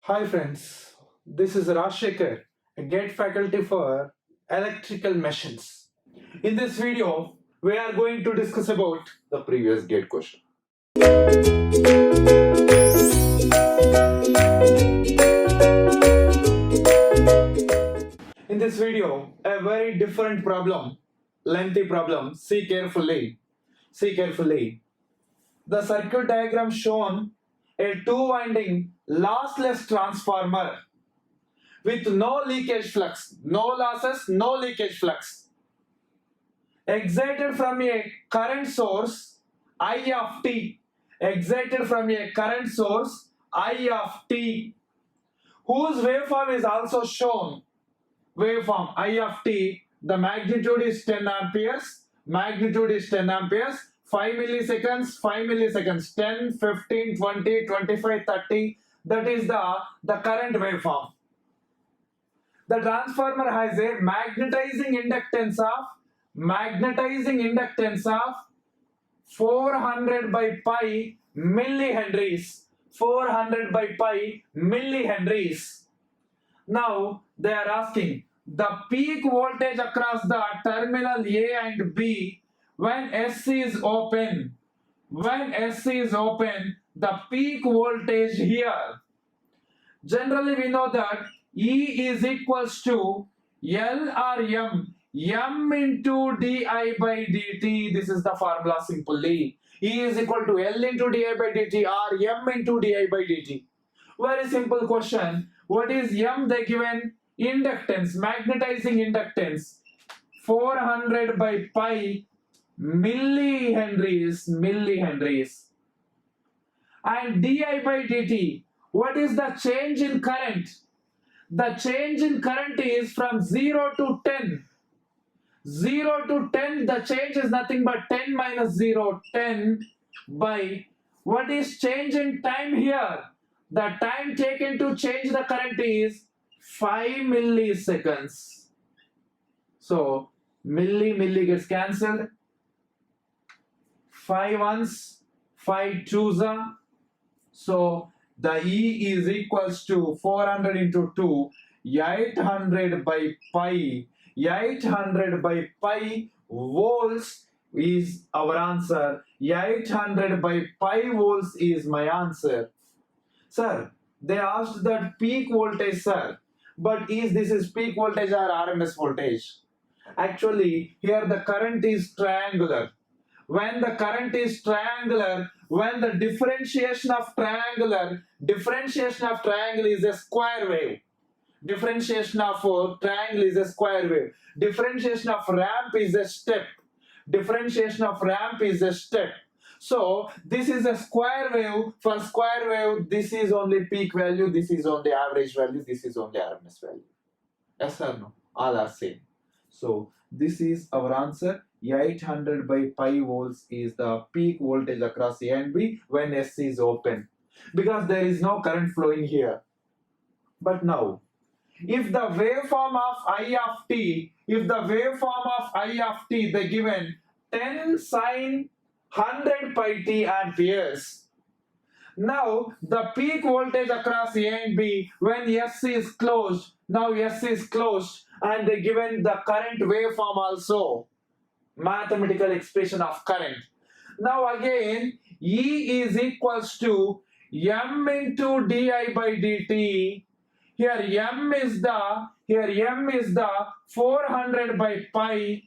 Hi friends, this is Rashekar, a GATE faculty for electrical machines. In this video, we are going to discuss about the previous GATE question. In this video, a very different problem, lengthy problem. See carefully. See carefully. The circuit diagram shown a two-winding lossless transformer with no leakage flux, no losses, no leakage flux, excited from a current source I of t, excited from a current source I of t, whose waveform is also shown. Waveform I of t, the magnitude is 10 amperes, magnitude is 10 amperes, 5 milliseconds, 5 milliseconds, 10, 15, 20, 25, 30, that is the current waveform. The transformer has a magnetizing inductance of 400 by pi millihenries. 400 by pi millihenries. Now they are asking the peak voltage across the terminal A and B when S is open. When S is open, the peak voltage here. Generally, we know that E is equals to L or M into di by dt. This is the formula simply. E is equal to L into di by dt or M into di by dt. Very simple question. What is M? They given inductance, magnetizing inductance. 400 by pi millihenries. And di by dt. What is the change in current? The change in current is from 0 to 10. 0 to 10, the change is nothing but 10 minus 0, 10 by, what is change in time here? The time taken to change the current is 5 milliseconds. So, milli gets cancelled. 5 ones, 5 twos are. So, the E is equals to 400 into 2, 800 by pi. 800 by pi volts is our answer. 800 by pi volts is my answer. Sir, they asked that peak voltage, sir. But this is peak voltage or RMS voltage? Actually, here the current is triangular. When the current is triangular, when the differentiation of triangle is a square wave. Differentiation of triangle is a square wave. Differentiation of ramp is a step. Differentiation of ramp is a step. So this is a square wave. For square wave, this is only peak value, this is only average value, this is only RMS value. Yes or no? All are same. So this is our answer. 800 by pi volts is the peak voltage across A and B when S is open, because there is no current flowing here. But now, if the waveform of I of t, they given 10 sine 100 pi t amperes. Now the peak voltage across A and B when S is closed, now S is closed, and they given the current waveform also, mathematical expression of current. Now again, E is equals to M into di by dt. Here M is the 400 by pi,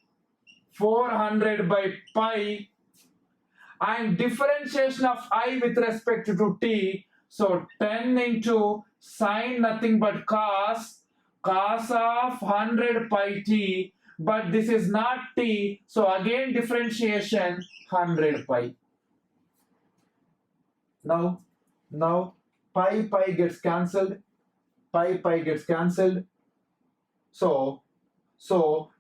and differentiation of I with respect to t. So 10 into sine nothing but cos of 100 pi t, but this is not t, so again differentiation 100 pi. Now pi gets cancelled. Pi gets cancelled. So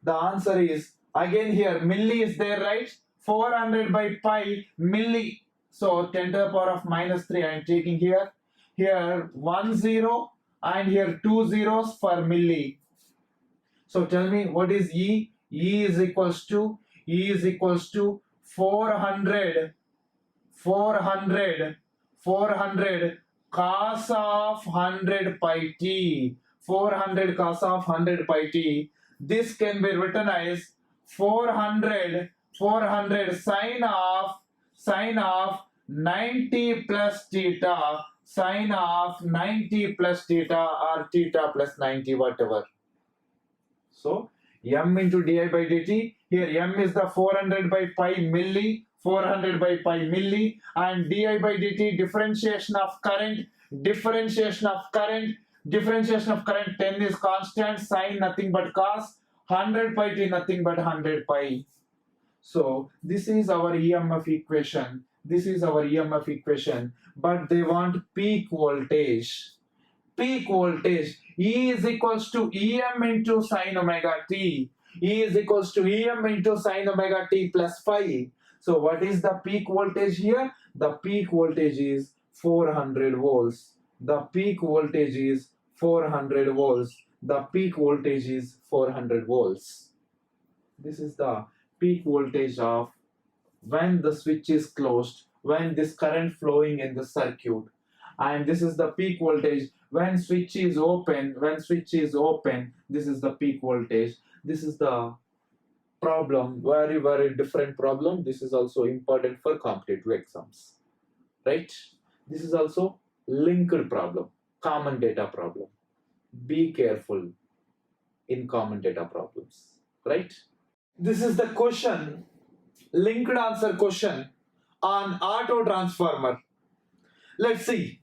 the answer is again here milli is there, right? 400 by pi milli. So 10 to the power of minus 3 I am taking here. Here 1 0 and here 2 zeros for milli. So tell me what is E? E is equals to 400 cos of 100 pi t. 400 cos of 100 pi t. This can be written as 400 sine of 90 plus theta, sine of 90 plus theta, or theta plus 90, whatever. So m into di by dt, here m is the 400 by pi milli, 400 by pi milli, and di by dt differentiation of current, differentiation of current 10 is constant, sine nothing but cos, 100 pi t nothing but 100 pi. So this is our EMF equation. This is our EMF equation. But they want peak voltage. Peak voltage. E is equals to Em into sine omega t. E is equals to Em into sine omega t plus phi. So what is the peak voltage here? The peak voltage is 400 volts. The peak voltage is 400 volts. The peak voltage is 400 volts. This is the peak voltage of when the switch is closed, when this current flowing in the circuit. And this is the peak voltage when switch is open. When switch is open, this is the peak voltage. This is the problem, very different problem. This is also important for competitive exams, right? This is also linked problem, common data problem. Be careful in common data problems, right? This is the question, linked answer question on auto transformer. Let's see.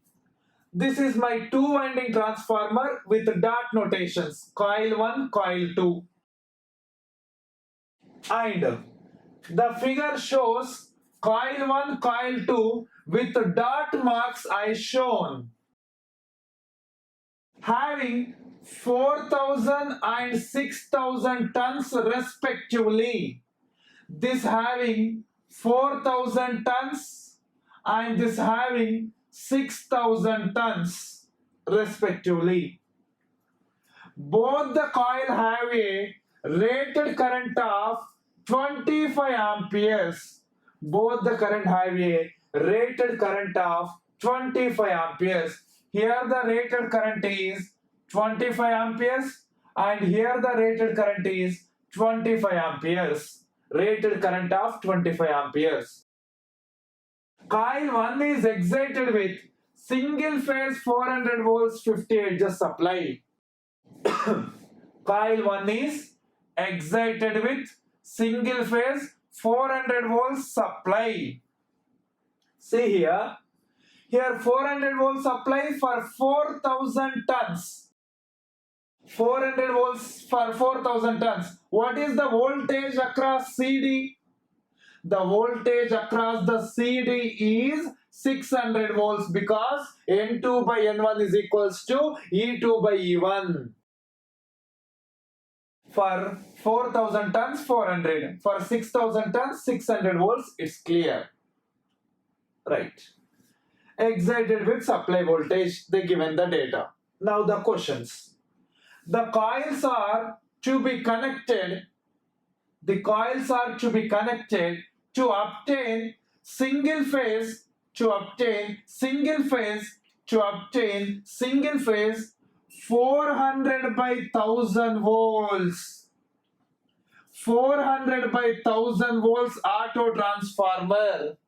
This is my two winding transformer with dot notations, coil 1, coil 2. And the figure shows coil 1, coil 2 with dot marks I shown, having 4,000 and 6,000 tons respectively. This having 4,000 tons and this having 6,000 tons respectively. Both the coil have a rated current of 25 amperes. Both the current have a rated current of 25 amperes. Here the rated current is 25 amperes and here the rated current is 25 amperes. Rated current of 25 amperes. Coil 1 is excited with single phase 400 volts 50 Hz supply. Coil 1 is excited with single phase 400 volts supply. See here. Here 400 volts supply for 4,000 tons. 400 volts for 4,000 tons. What is the voltage across CD? The voltage across the CD is 600 volts because N2 by N1 is equals to E2 by E1. For 4,000 tons, 400. For 6,000 tons, 600 volts. It's clear. Right. Excited with supply voltage. They given the data. Now the questions. The coils are to be connected. The coils are to be connected to obtain single phase. To obtain single phase. To obtain single phase 400 by 1000 volts. 400 by 1000 volts auto transformer.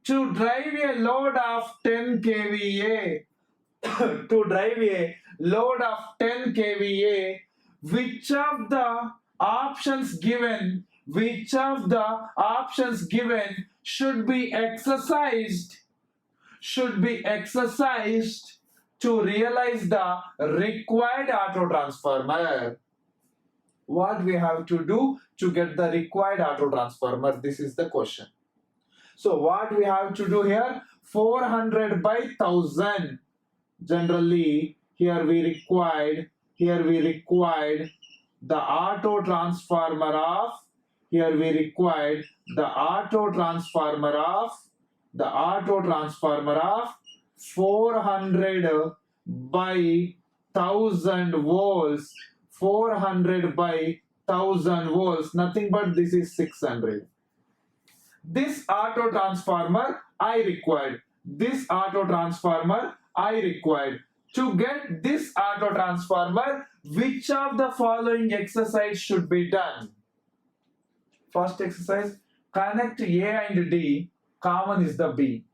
To drive a load of 10 kVA. To drive a load of 10 kVA, which of the options given should be exercised to realize the required auto transformer? What we have to do to get the required auto transformer? This is the question. So what we have to do here? 400 by 1000. Generally, here we required the auto transformer of 400 by 1000 volts. 400 by 1000 volts. Nothing but this is 600. This auto transformer I required. this auto transformer I required. To get this auto transformer, which of the following exercise should be done? First exercise, connect A and D, common is the B.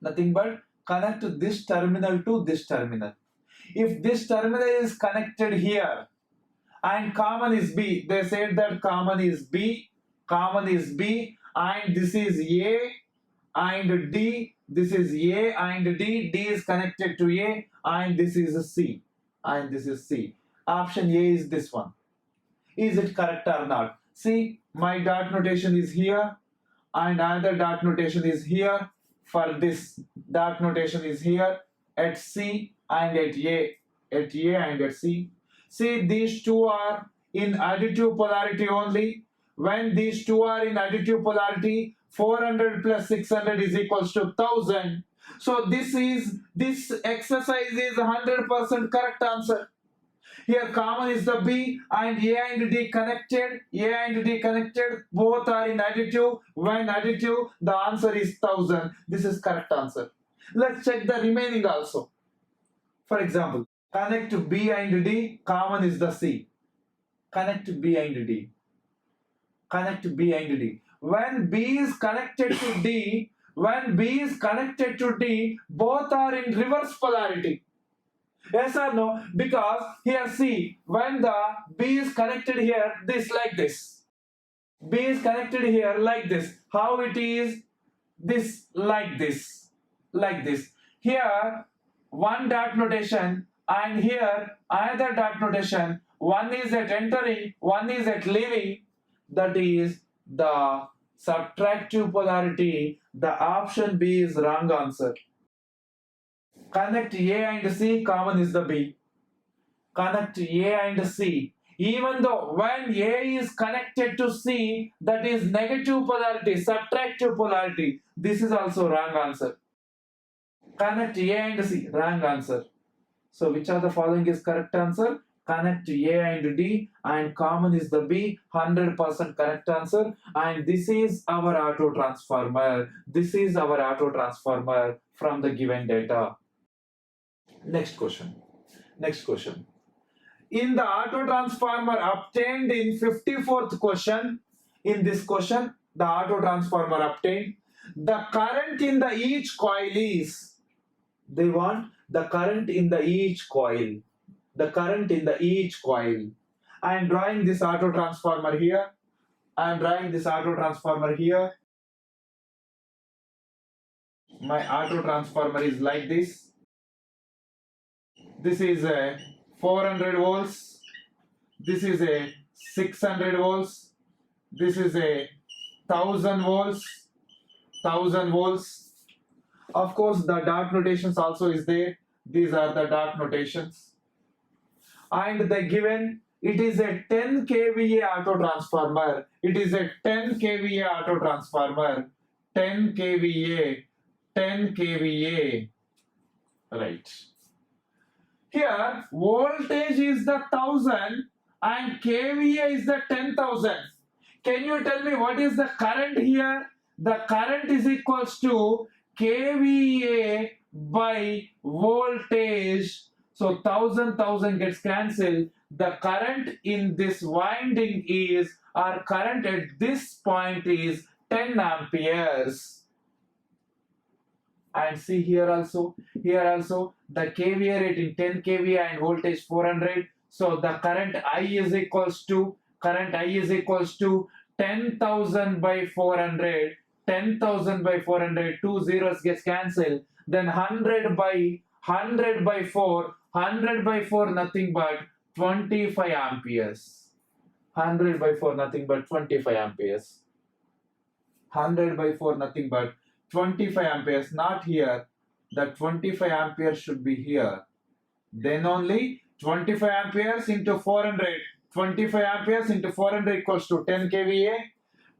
Nothing but connect this terminal to this terminal. If this terminal is connected here and common is B, they said that common is B, and this is A and D, this is A and D, D is connected to A, and this is C, Option A is this one. Is it correct or not? See, my dot notation is here and another dot notation is here. For this, dot notation is here at C and at A and at C. See, these two are in additive polarity only. When these two are in additive polarity, 400 plus 600 is equals to 1000. So this exercise is 100% correct answer. Here common is the B and A and D connected. Both are in additive. When additive, the answer is 1000. This is correct answer. Let's check the remaining also. For example, connect to B and D, common is the C. Connect to B and D. When B is connected to D, both are in reverse polarity. Yes or no? Because here see, when the B is connected here, this like this. B is connected here like this. How it is? This like this. Here one dot notation and here another dot notation. One is at entering, one is at leaving. That is the subtractive polarity. The option B is wrong answer. Connect A and C, common is the B. Connect A and C. Even though when A is connected to C, that is negative polarity, subtractive polarity. This is also wrong answer. Connect A and C, wrong answer. So which of the following is correct answer? Connect A and D and common is the B, 100% correct answer. And this is our auto transformer. From the given data. Next question. In the auto transformer obtained in 54th question, in this question, the auto transformer obtained, the current in the each coil is, they want the current in the each coil. I am drawing this auto transformer here. My auto transformer is like this. This is a 400 volts. This is a 600 volts. This is a 1000 volts. Of course, the dot notations also is there. These are the dot notations. And the given, it is a 10 kVA auto transformer. 10 kVA. Right. Here, voltage is the 1000 and kVA is the 10,000. Can you tell me what is the current here? The current is equals to kVA by voltage. So 1000 gets cancelled. The current in this winding is, or current at this point is 10 amperes. And see here also the kVA rating 10 kVA and voltage 400. So the current I is equals to 10,000 by 400. 2 zeros gets cancelled. Then 100 by 4. 100 by 4 nothing but 25 amperes. 100 by 4 nothing but 25 amperes. 100 by 4 nothing but 25 amperes, not here. The 25 amperes should be here. Then only 25 amperes into 400. 25 amperes into 400 equals to 10 kVA.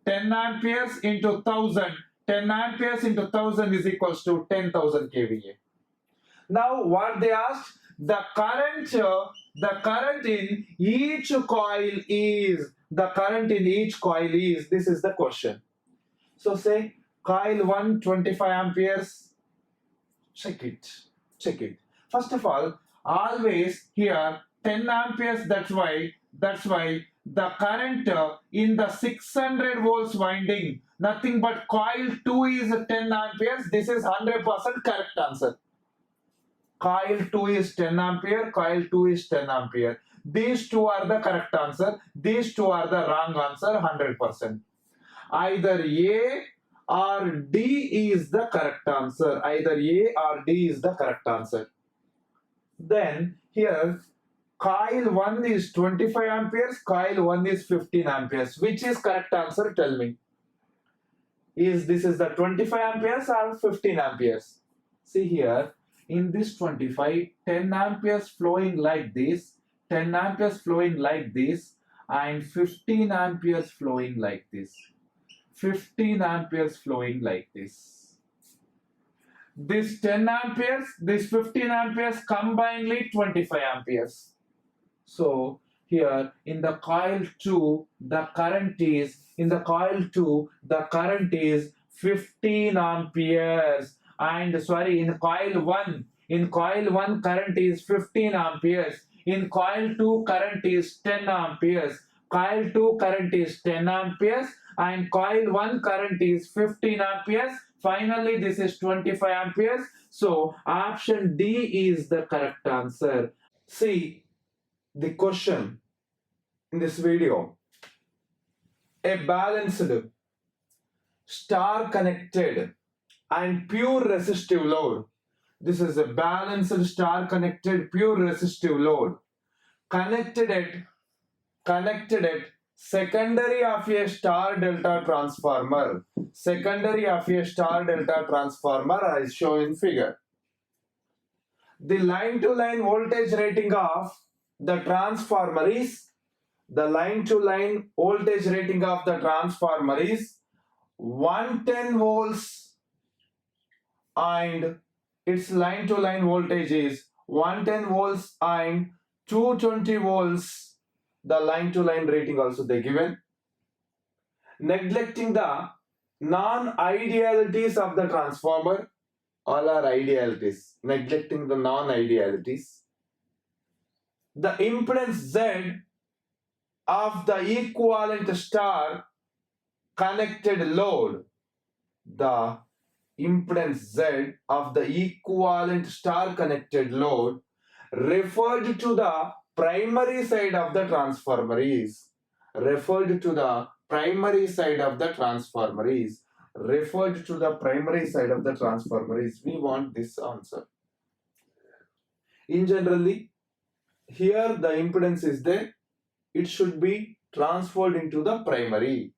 10 amperes into 1000. 10 amperes into 1000 is equals to 10,000 kVA. Now what they asked, the current in each coil is, this is the question. So say Coil 1 25 amperes. Check it. Check it. First of all, always here 10 amperes. That's why the current in the 600 volts winding, nothing but coil 2 is 10 amperes. This is 100% correct answer. Coil 2 is 10 ampere, coil 2 is 10 ampere. These two are the correct answer. These two are the wrong answer 100%. Either A or D is the correct answer. Either A or D is the correct answer. Then here coil 1 is 25 amperes, coil 1 is 15 amperes. Which is correct answer? Tell me. Is this is the 25 amperes or 15 amperes? See here, in this 25, 10 amperes flowing like this, 10 amperes flowing like this, and 15 amperes flowing like this. 15 amperes flowing like this. This 10 amperes, this 15 amperes combinedly 25 amperes. So here in the coil 2, the current is, in the coil 2, the current is 15 amperes. And sorry, in coil 1 current is 15 amperes. In coil 2 current is 10 amperes. Coil 2 current is 10 amperes and coil 1 current is 15 amperes. Finally, this is 25 amperes. So option D is the correct answer. See the question in this video. A balanced, star connected and pure resistive load. This is a balanced star connected pure resistive load connected at secondary of a star delta transformer. Secondary of a star delta transformer is shown in figure. The line to line voltage rating of the transformer is, the line to line voltage rating of the transformer is 110 volts and its line to line voltage is 110 volts and 220 volts. The line to line rating also they given. Neglecting the non-idealities of the transformer, all are idealities. Neglecting the non-idealities. The impedance Z of the equivalent star connected load. The impedance Z of the equivalent star connected load referred to the primary side of the transformer is, referred to the primary side of the transformer is, referred to the primary side of the transformer is. We want this answer. In generally, here the impedance is there, it should be transferred into the primary.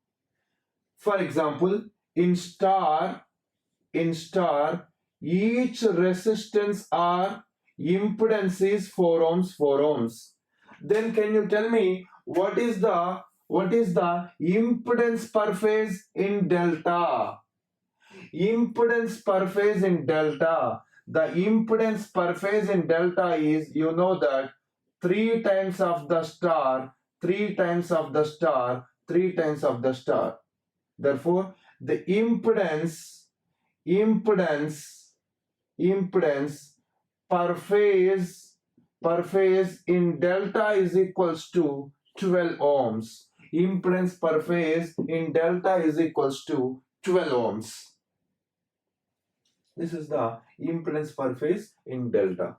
For example, in star, each resistance or impedance is 4 ohms, 4 ohms. Then can you tell me what is the impedance per phase in delta? Impedance per phase in delta. The impedance per phase in delta is, you know that 3 times of the star, 3 times of the star, 3 times of the star. Therefore, the impedance per phase in delta is equals to 12 ohms. Impedance per phase in delta is equals to 12 ohms. This is the impedance per phase in delta.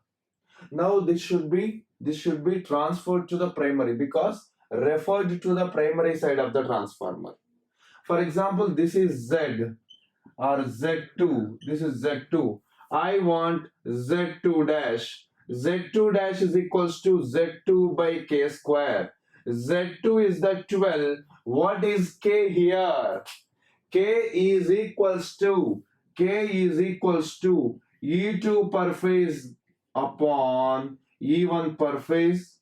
Now this should be transferred to the primary because referred to the primary side of the transformer. For example, this is Z or Z2. This is Z2. I want Z2 dash. Z2 dash is equals to Z2 by K square. Z2 is the 12. What is K here? K is equals to E2 per phase upon E1 per phase.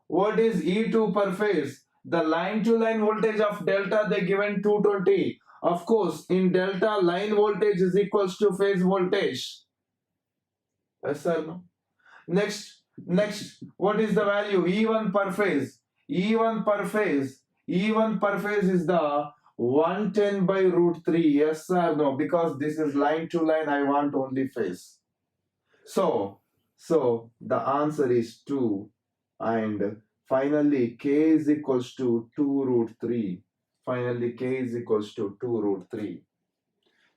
What is E2 per phase? The line to line voltage of delta they given 220. Of course, in delta line voltage is equals to phase voltage. Yes or no? Next, what is the value? E1 per phase. E1 per phase is the 110 by root 3, yes or no? Because this is line to line, I want only phase. So the answer is 2, and finally k is equals to 2 root 3. Finally k is equals to 2 root 3.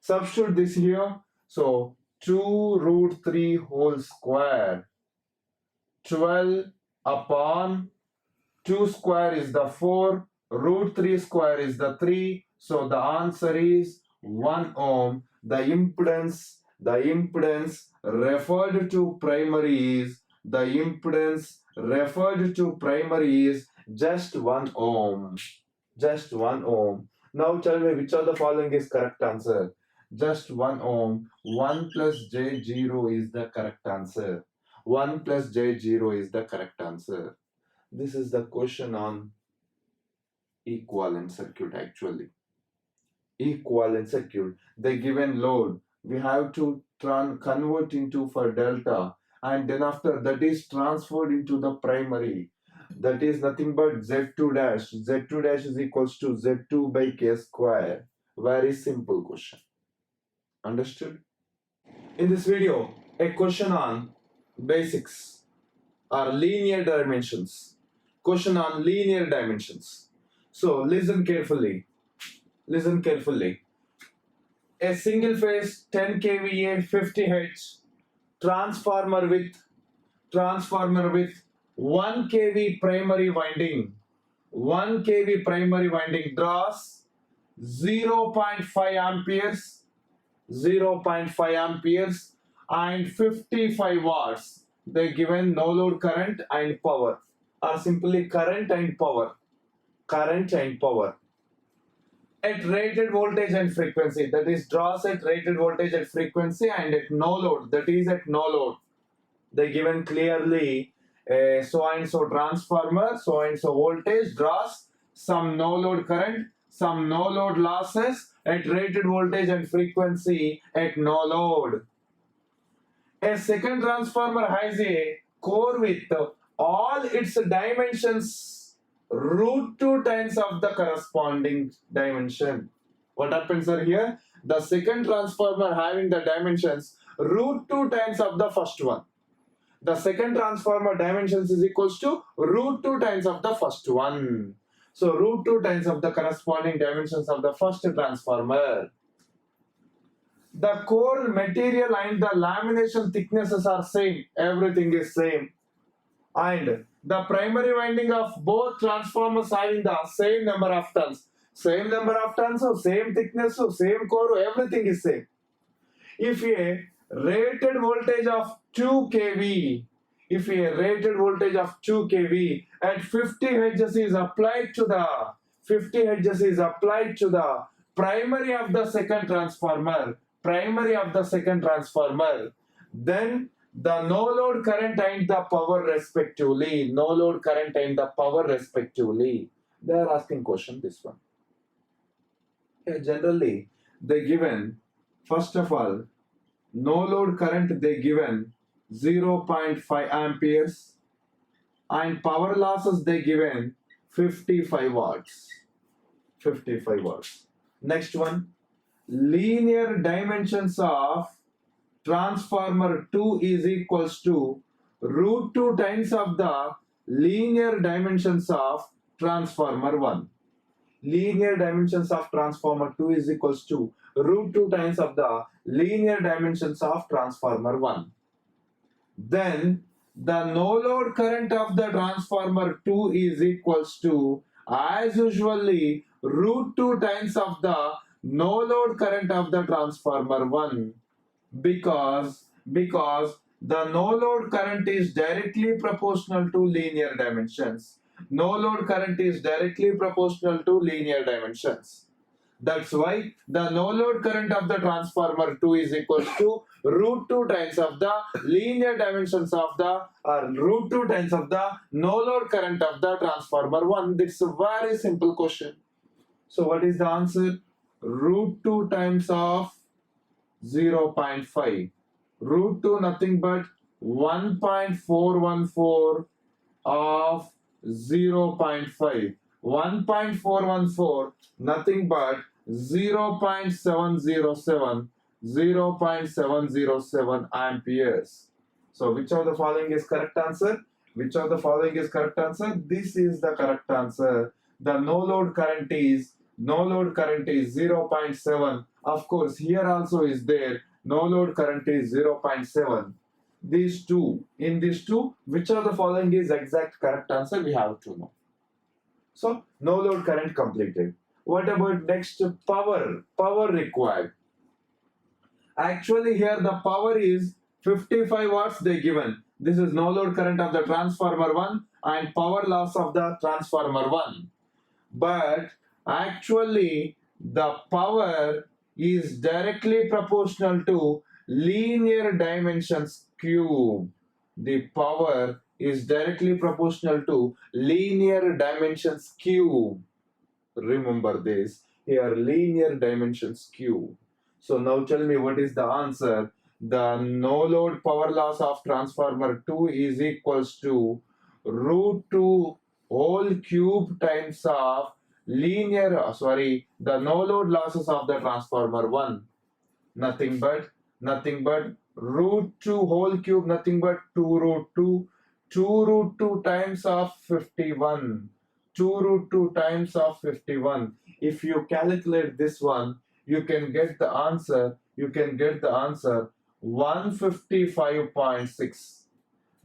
Substitute this here. So 2 root 3 whole square, 12 upon 2 square is the 4, root 3 square is the 3. So the answer is 1 ohm. The impedance referred to primary is just 1 ohm. Just 1 ohm. Now tell me which of the following is correct answer. Just 1 ohm. 1 plus J0 is the correct answer. 1 plus J0 is the correct answer. This is the question on equivalent circuit actually. Equivalent circuit. The given load, we have to convert into for delta, and then after that is transferred into the primary. That is nothing but Z2 dash. Z2 dash is equals to Z2 by K square. Very simple question. Understood? In this video, a question on basics or linear dimensions. Question on linear dimensions. So listen carefully. Listen carefully. A single phase 10 kVA 50 Hz transformer with 1 kV primary winding. 1 kV primary winding draws 0.5 amperes, 0.5 amperes and 55 watts. They given no load current and power, or simply current and power. Current and power. At rated voltage and frequency, that is draws at rated voltage and frequency and at no load, that is at no load. They given clearly so and so transformer, so and so voltage draws some no load current, some no load losses at rated voltage and frequency at no load. A second transformer has a core with all its dimensions root 2 times of the corresponding dimension. What happens here? The second transformer having the dimensions root 2 times of the first one. The second transformer dimensions is equals to root 2 times of the first one. So root 2 times of the corresponding dimensions of the first transformer. The core material and the lamination thicknesses are same. Everything is same. And the primary winding of both transformers having the same number of turns. Same number of turns, so same thickness, so same core, everything is same. If a rated voltage of 2 kV, at 50 Hz is applied to the primary of the second transformer, then the no load current and the power respectively. They are asking question this one. Okay, generally they given, first of all, no load current they given 0.5 amperes and power losses they given 55 watts. Next one, linear dimensions of transformer 2 is equals to root 2 times of the linear dimensions of transformer 1. Linear dimensions of transformer 2 is equals to root 2 times of the linear dimensions of transformer 1. Then the no load current of the transformer 2 is equals to, as usually, root 2 times of the no load current of the transformer 1, because the no load current is directly proportional to linear dimensions. No load current is directly proportional to linear dimensions. That's why the no load current of the transformer 2 is equals to root 2 times of the linear dimensions of the, or root 2 times of the no load current of the transformer 1. This is a very simple question. So what is the answer? Root 2 times of 0.5. Root 2 nothing but 1.414 of 0.5. 1.414, nothing but 0.707, 0.707 amperes. So which of the following is correct answer? Which of the following is correct answer? This is the correct answer. The no load current is 0.7. Of course, here also is there. No load current is 0.7. These two. In these two, which of the following is exact correct answer? We have to know. So no load current completed. What about next power? Power required. Actually, here the power is 55 watts they given. This is no load current of the transformer 1 and power loss of the transformer 1. But actually the power is directly proportional to linear dimensions cube. The power is directly proportional to linear dimensions cube. Remember this here, linear dimensions cube. So now tell me what is the answer. The no load power loss of transformer 2 is equals to root 2 whole cube times of the no load losses of the transformer 1. Nothing but root 2 whole cube, nothing but 2 root 2. 2 root 2 times of 51. 2 root 2 times of 51. If you calculate this one, you can get the answer. 155.6.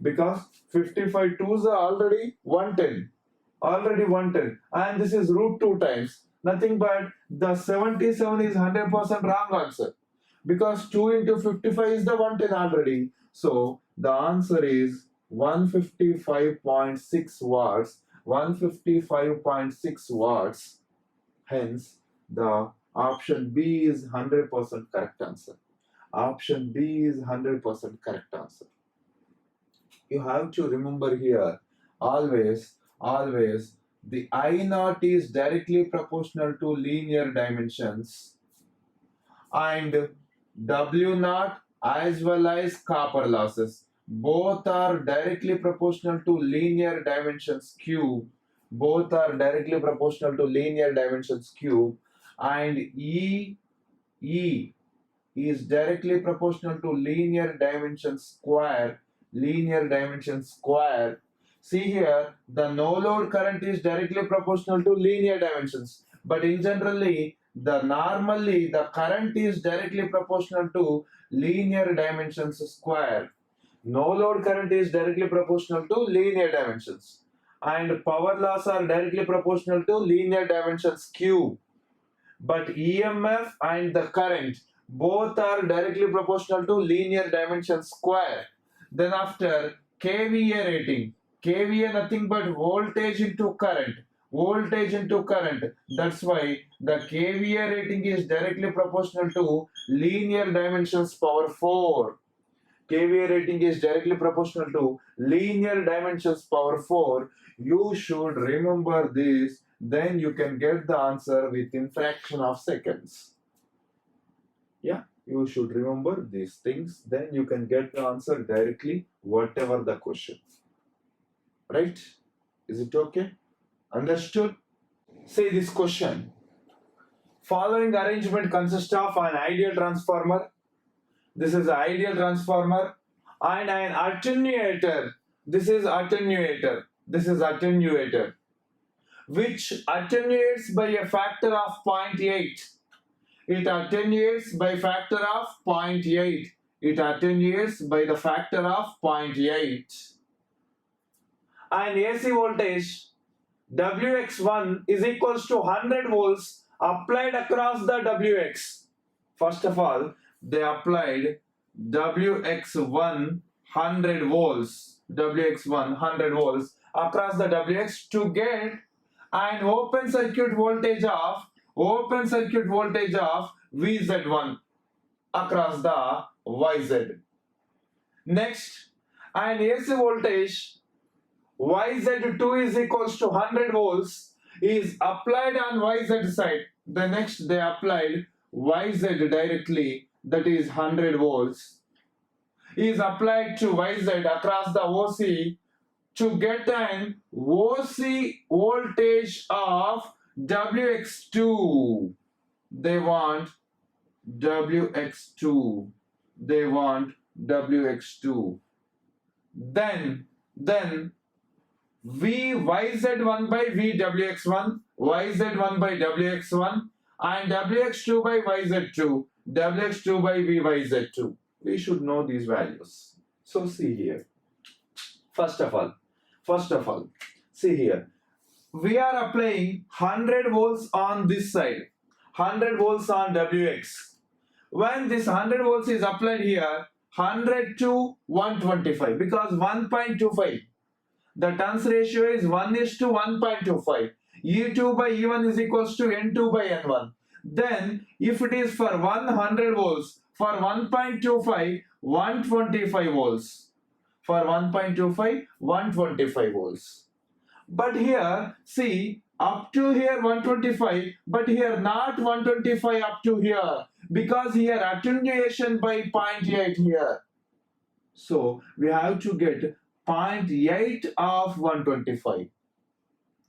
Because 55 twos are already 110. And this is root 2 times. Nothing but the 77 is 100% wrong answer. Because 2 into 55 is the 110 already. So the answer is 155.6 watts. 155.6 watts. Hence, the option B is 100% correct answer. Option B is 100% correct answer. You have to remember here, always, the I naught is directly proportional to linear dimensions and W naught as well as copper losses. Both are directly proportional to linear dimensions cube. And E is directly proportional to linear dimension square. See here, the no load current is directly proportional to linear dimensions. But in generally, normally the current is directly proportional to linear dimensions square. No load current is directly proportional to linear dimensions. And power loss are directly proportional to linear dimensions cube. But EMF and the current both are directly proportional to linear dimension square. Then after kVA rating, kVA nothing but voltage into current. That's why the kVA rating is directly proportional to linear dimensions power 4. kVA rating is directly proportional to linear dimensions power 4. You should remember this. Then you can get the answer within fraction of seconds. Yeah, you should remember these things. Then you can get the answer directly, whatever the question. Right? Is it okay? Understood? Say this question. Following arrangement consists of an ideal transformer. This is an ideal transformer. And an attenuator. This is attenuator. Which attenuates by a factor of 0.8. It attenuates by factor of 0.8. the factor of 0.8. And AC voltage Wx1 is equals to 100 volts applied across the Wx. First of all, they applied Wx1 100 volts. Across the Wx to get an open circuit voltage of Vz1 across the Yz. Next, an AC voltage Yz2 is equals to 100 volts is applied on Yz side. The next they applied Yz directly, that is 100 volts is applied to Yz across the OC to get an OC voltage of Wx2. They want Wx2. They want Wx2. Then Vyz1 by Vwx1, Yz1 by Wx1, and Wx2 by Yz2, Wx2 by Vyz2. We should know these values. So see here. First of all, see here. We are applying 100 volts on this side, 100 volts on Wx. When this 100 volts is applied here, 100 to 125, because 1.25. The turns ratio is 1:1.25. E2 by E1 is equals to N2 by N1. Then, if it is for 100 volts, for 1.25, 125 volts. For 1.25, 125 volts. But here, see, up to here 125, but here not 125 up to here, because here attenuation by 0.8 here. So, we have to get 0.8 of 125.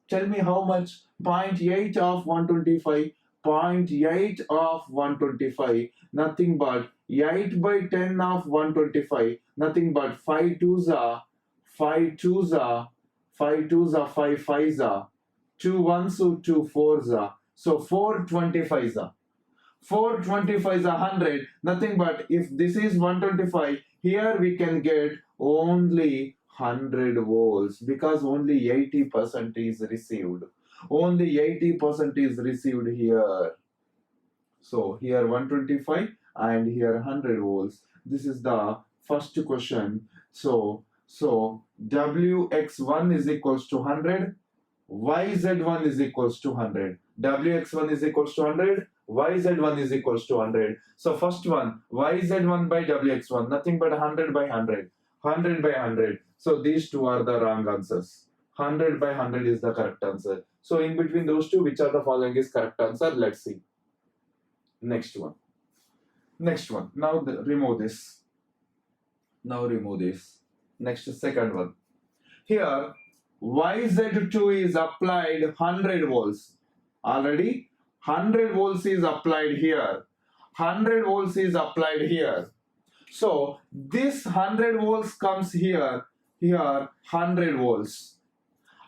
Tell me how much? 0.8 of 125. 0.8 of 125. Nothing but 8 by 10 of 125. Nothing but 5 twos are 5 twos are 5 twos are 5 fives are 2 ones so 2 fours are. So 425 are. 425 is 100. Nothing but if this is 125, here we can get only 100 volts, because only 80% is received. Only 80% is received here. So here 125 and here 100 volts. This is the first question. So Wx1 is equals to 100, Yz1 is equals to 100. Wx1 is equals to 100, Yz1 is equals to 100. So first one, Yz1 by Wx1, nothing but 100 by 100. 100 by 100. So these two are the wrong answers. 100 by 100 is the correct answer. So in between those two, which are the following is correct answer? Let's see. Next one. Now remove this. Next, second one. Here, Yz2 is applied 100 volts. Already 100 volts is applied here. 100 volts is applied here. So this 100 volts comes here 100 volts.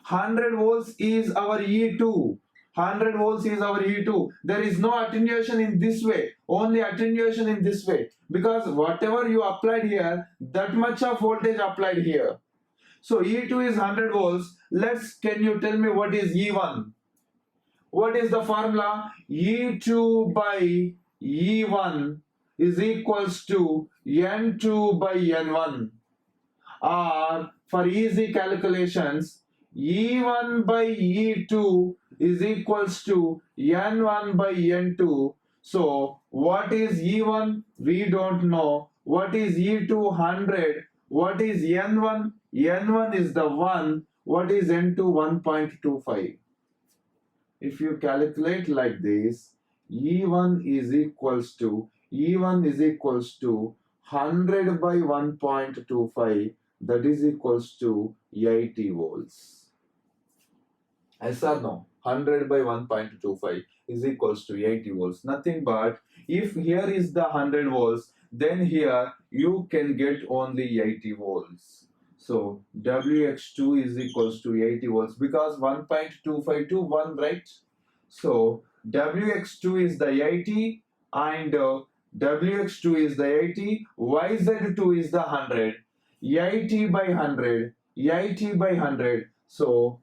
100 volts is our E2. 100 volts is our E2. There is no attenuation in this way, only attenuation in this way, because whatever you applied here, that much of voltage applied here. So E2 is 100 volts. Can you tell me what is E1? What is the formula? E2 by E1 is equals to N2 by N1. Or for easy calculations, E1 by E2 is equals to N1 by N2. So what is E1? We don't know. What is E2? 100. What is N1? N1 is the 1. What is N2? 1.25. If you calculate like this, E1 is equals to 100 by 1.25, that is equals to 80 volts. Yes or no? 100 by 1.25 is equals to 80 volts. Nothing but if here is the 100 volts, then here you can get only 80 volts. So Wx2 is equals to 80 volts, because 1.25 to 1, right? So Wx2 is the 80 and Wx2 is the 80, Yz2 is the 100, 80 by 100, 80 by 100. So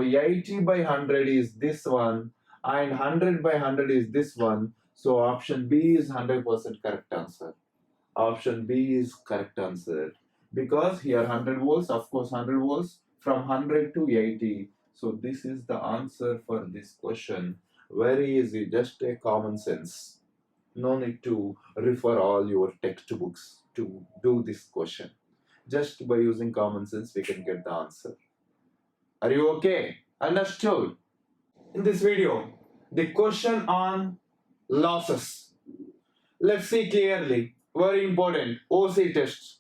80 by 100 is this one and 100 by 100 is this one. So option B is 100% correct answer. Option B is correct answer, because here 100 volts, of course 100 volts from 100 to 80. So this is the answer for this question. Very easy, just a common sense. No need to refer all your textbooks to do this question. Just by using common sense, we can get the answer. Are you okay? Understood? In this video, the question on losses. Let's see clearly. Very important. OC test.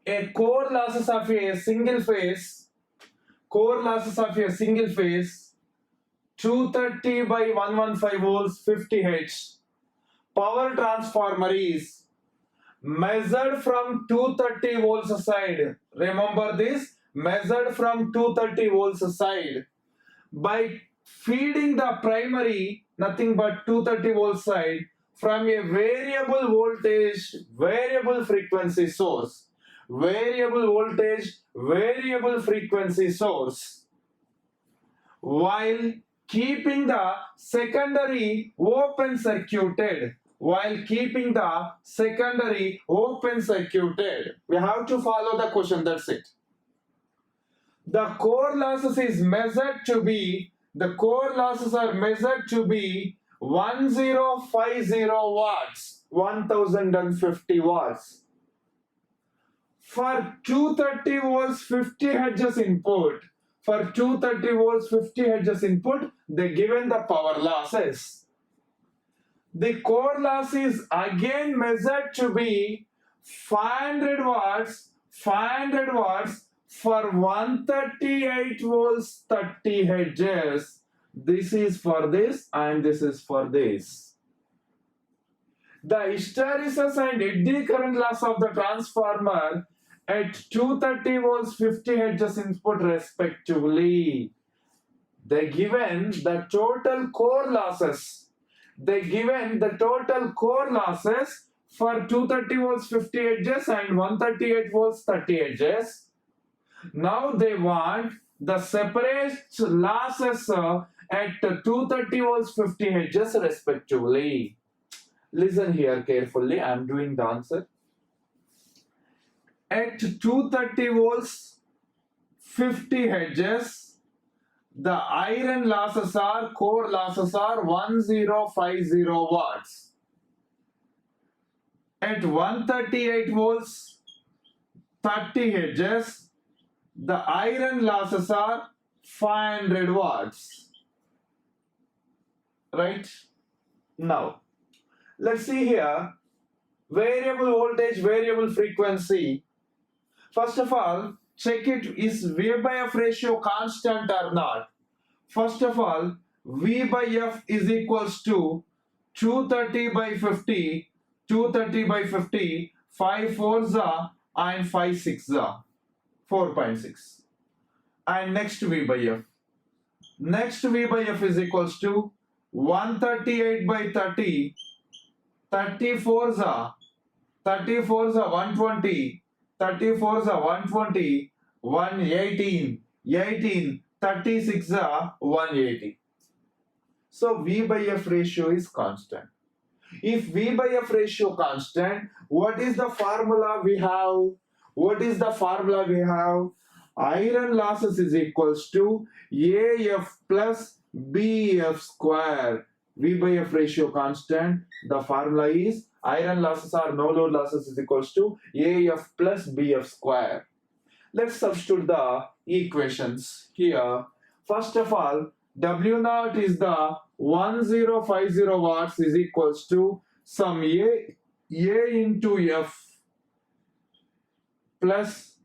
a core losses of a single phase, 230 by 115 volts 50 Hz. Power transformer is measured from 230 volts side. Remember this, measured from 230 volts side by feeding the primary nothing but 230 volts side from a variable voltage, variable frequency source. Variable voltage, variable frequency source, while keeping the secondary open circuited. We have to follow the question, that's it. The core losses are measured to be 1050 watts, 1050 watts. For 230 volts 50 hertz input, they given the power losses. The core loss is again measured to be 500 watts for 138 volts 30 hertz. This is for this and this is for this. The hysteresis and eddy current loss of the transformer at 230 volts 50 hertz input respectively. They given the total core losses. For 230 volts 50 hertz and 138 volts 30 hertz. Now they want the separate losses at 230 volts 50 hertz respectively. Listen here carefully, I am doing the answer. At 230 volts 50 hertz, the iron losses are, core losses are 1050 watts. At 138 volts 30 hertz, the iron losses are 500 watts. Right? Now, let's see here. Variable voltage, variable frequency. First of all, check it, is V by F ratio constant or not. First of all, V by F is equals to 230 by 50, 5 4s and 5 6s, 4.6. And next V by F. Next V by F is equals to 138 by 30, 34s 120, 118, 36 180. So V by F ratio is constant. If V by F ratio constant, what is the formula we have? Iron losses is equals to AF plus BF square. V by F ratio constant, the formula is iron losses or no load losses is equals to AF plus BF square. Let's substitute the equations here. First of all, W0 is the 1050 watts is equals to some A into F plus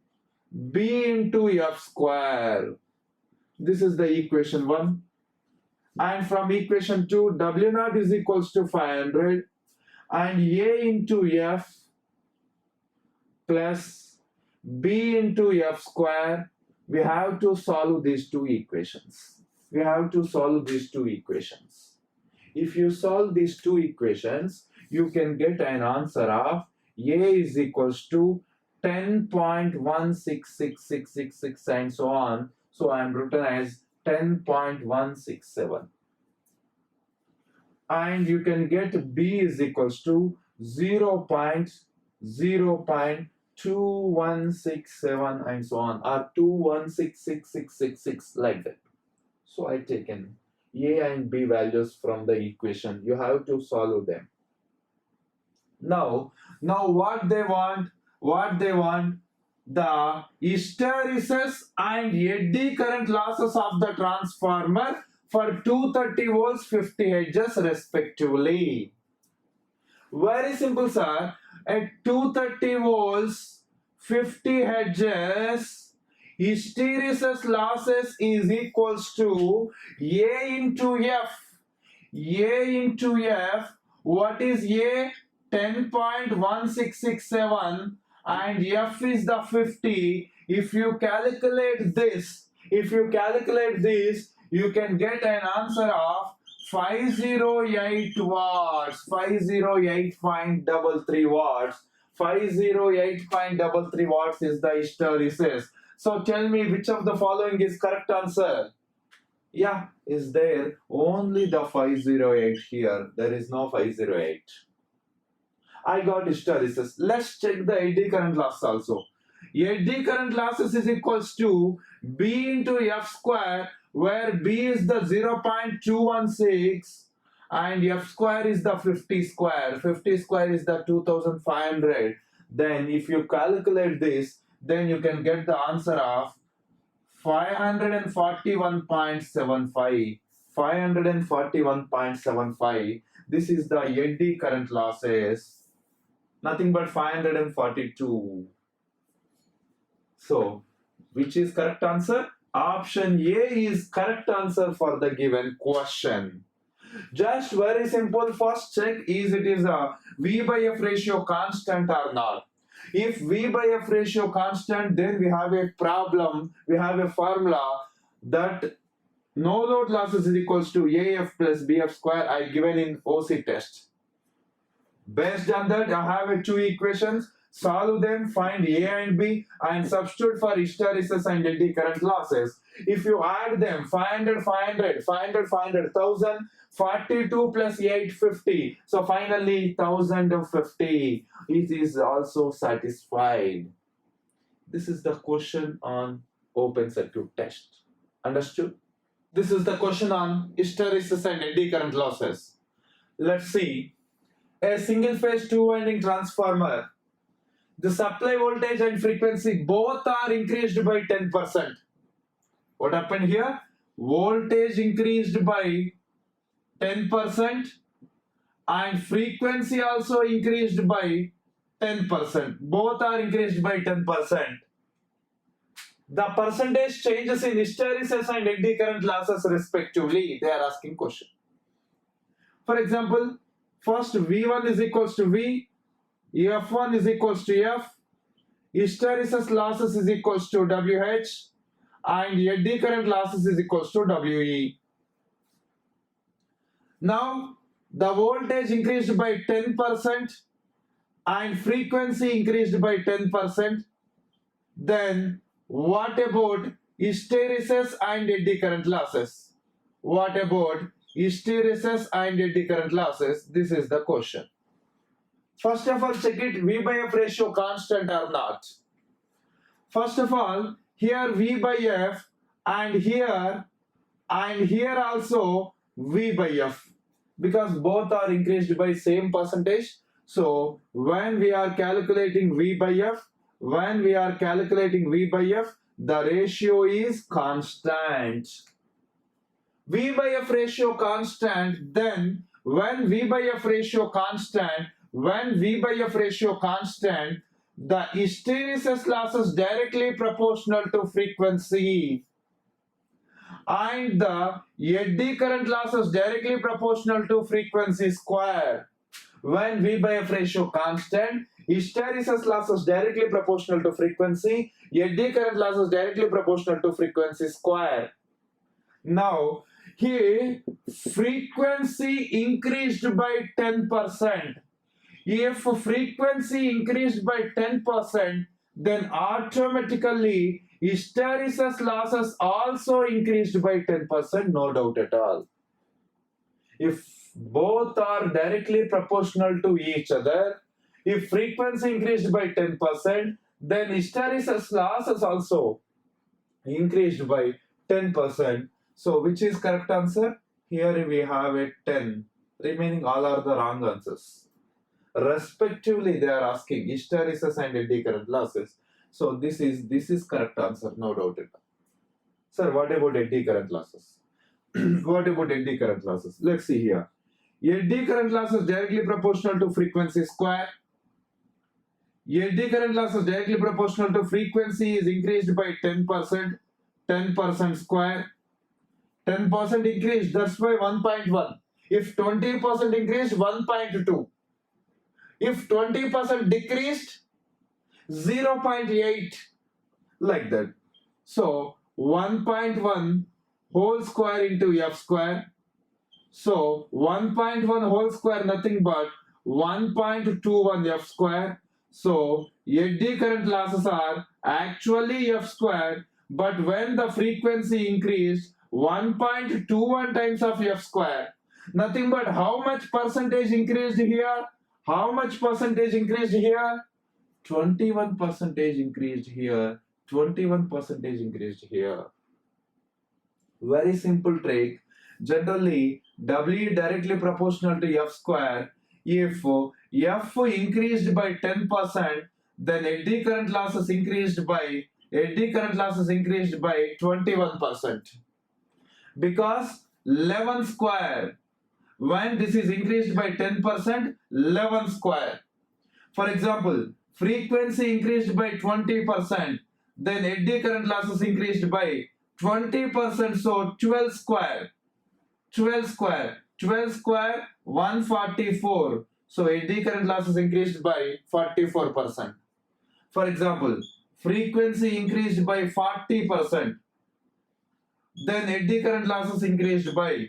B into F square. This is the equation 1. And from equation 2, W0 is equals to 500 and A into F plus B into F square. We have to solve these two equations. If you solve these two equations, you can get an answer of A is equals to 10.166666 and so on. So I am written as 10.167. And you can get B is equals to 0.2167 and so on, or 2166666 like that. So I taken A and B values from the equation. You have to solve them. Now what they want? The hysteresis and eddy current losses of the transformer for 230 volts 50 hertz respectively. Very simple, sir. At 230 volts 50 hertz, hysteresis losses is equals to A into F. A into F, what is A? 10.1667 and F is the 50. If you calculate this, you can get an answer of 508 watts, 508.33 watts. 508.33 watts is the hysteresis. So tell me which of the following is correct answer? Yeah, is there only the 508 here? There is no 508. I got hysteresis. Let's check the eddy current loss also. Eddy current losses is equals to B into F square, where B is the 0.216 and F square is the 50 square. 50 square is the 2500. Then if you calculate this, then you can get the answer of 541.75. 541.75. This is the eddy current losses. Nothing but 542. So, which is correct answer? Option A is correct answer for the given question. Just very simple. First check is it is a V by F ratio constant or not. If V by F ratio constant, then we have a problem. We have a formula that no load losses is equals to AF plus BF square I given in OC test. Based on that, I have two equations. Solve them, find A and B and substitute for hysteresis and eddy current losses. If you add them, 500, 500, 500, 500, 1000, 42 plus 850. So finally 1050. It is also satisfied. This is the question on open circuit test. Understood? This is the question on hysteresis and eddy current losses. Let's see. A single phase 2-winding transformer. The supply voltage and frequency both are increased by 10%. What happened here? Voltage increased by 10% and frequency also increased by 10%. Both are increased by 10%. The percentage changes in hysteresis and eddy current losses respectively. They are asking question. For example, first V1 is equals to V, F1 is equals to F, hysteresis losses is equals to WH, and eddy current losses is equals to WE. Now, the voltage increased by 10% and frequency increased by 10%. Then, what about hysteresis and eddy current losses? What about hysteresis and eddy current losses? This is the question. First of all, check it V by F ratio constant or not. First of all, here V by F and here also V by F, because both are increased by same percentage. So when we are calculating V by F, the ratio is constant. V by F ratio constant, then when V by F ratio constant, the hysteresis losses directly proportional to frequency and the eddy current losses directly proportional to frequency square. When V by F ratio constant, hysteresis losses directly proportional to frequency, eddy current losses directly proportional to frequency square. Now, here frequency increased by 10%. If frequency increased by 10%, then automatically hysteresis losses also increased by 10%, no doubt at all. If both are directly proportional to each other, if frequency increased by 10%, then hysteresis losses also increased by 10%. So which is correct answer? Here we have a 10. Remaining all are the wrong answers. Respectively, they are asking hysteresis and eddy current losses. So this is correct answer, no doubt at all. Sir, what about eddy current losses? What about eddy current losses? Let's see here. Eddy current losses directly proportional to frequency square. eddy current loss is directly proportional to frequency is increased by 10%, 10% square, 10% increased, that's by 1.1. If 20% increased, 1.2. If 20% decreased, 0.8, like that. So 1.1 whole square into f square. So 1.1 whole square nothing but 1.21 f square. So eddy current losses are actually f square, but when the frequency increased 1.21 times of f square, nothing but how much percentage increased here? How much percentage increased here? 21 percentage increased here, 21 percentage increased here. Very simple trick. Generally, W directly proportional to F square. If F increased by 10%, then eddy current losses increased by 21%. Because 11 square. When this is increased by 10%, 11 square. For example, frequency increased by 20%, then eddy current losses increased by 20%, so 12 square, 144. So eddy current losses increased by 44%. For example, frequency increased by 40%, then eddy current losses increased by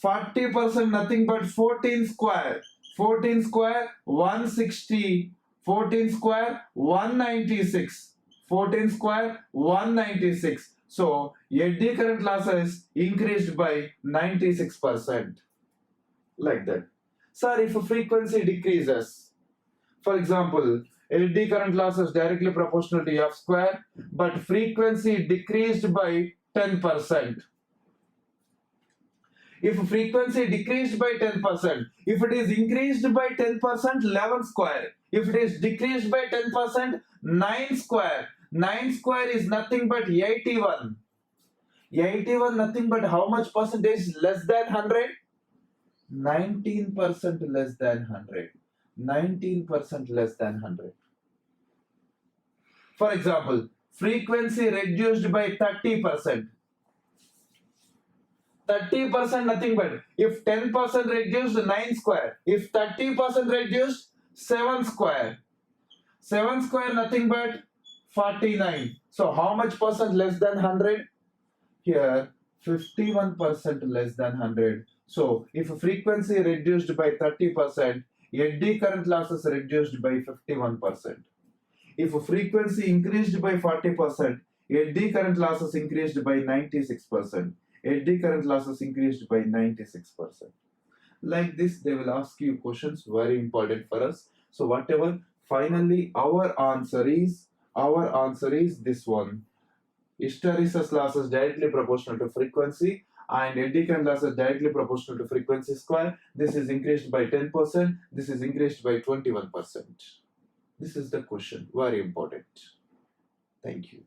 40%, nothing but 14 square, 160, 14 square 196, 14 square 196. So eddy current losses increased by 96%, like that. Sir, if a frequency decreases, for example, eddy current losses directly proportional to f square, but frequency decreased by 10%. If frequency decreased by 10%, if it is increased by 10%, 11 square. If it is decreased by 10%, 9 square. 9 square is nothing but 81. 81 nothing but how much percentage less than 100? 19% less than 100. 19% less than 100. For example, frequency reduced by 30%. 30% nothing but if 10% reduced 9 square, if 30% reduced 7 square, 7 square nothing but 49. So how much percent less than 100? Here 51% less than 100. So if frequency reduced by 30%, eddy current losses reduced by 51%. If frequency increased by 40%, eddy current losses increased by 96%. Eddy current losses increased by 96%. Like this, they will ask you questions very important for us. So whatever, finally our answer is this one. Hysteresis losses directly proportional to frequency, and eddy current losses directly proportional to frequency square. This is increased by 10%. This is increased by 21%. This is the question. Very important. Thank you.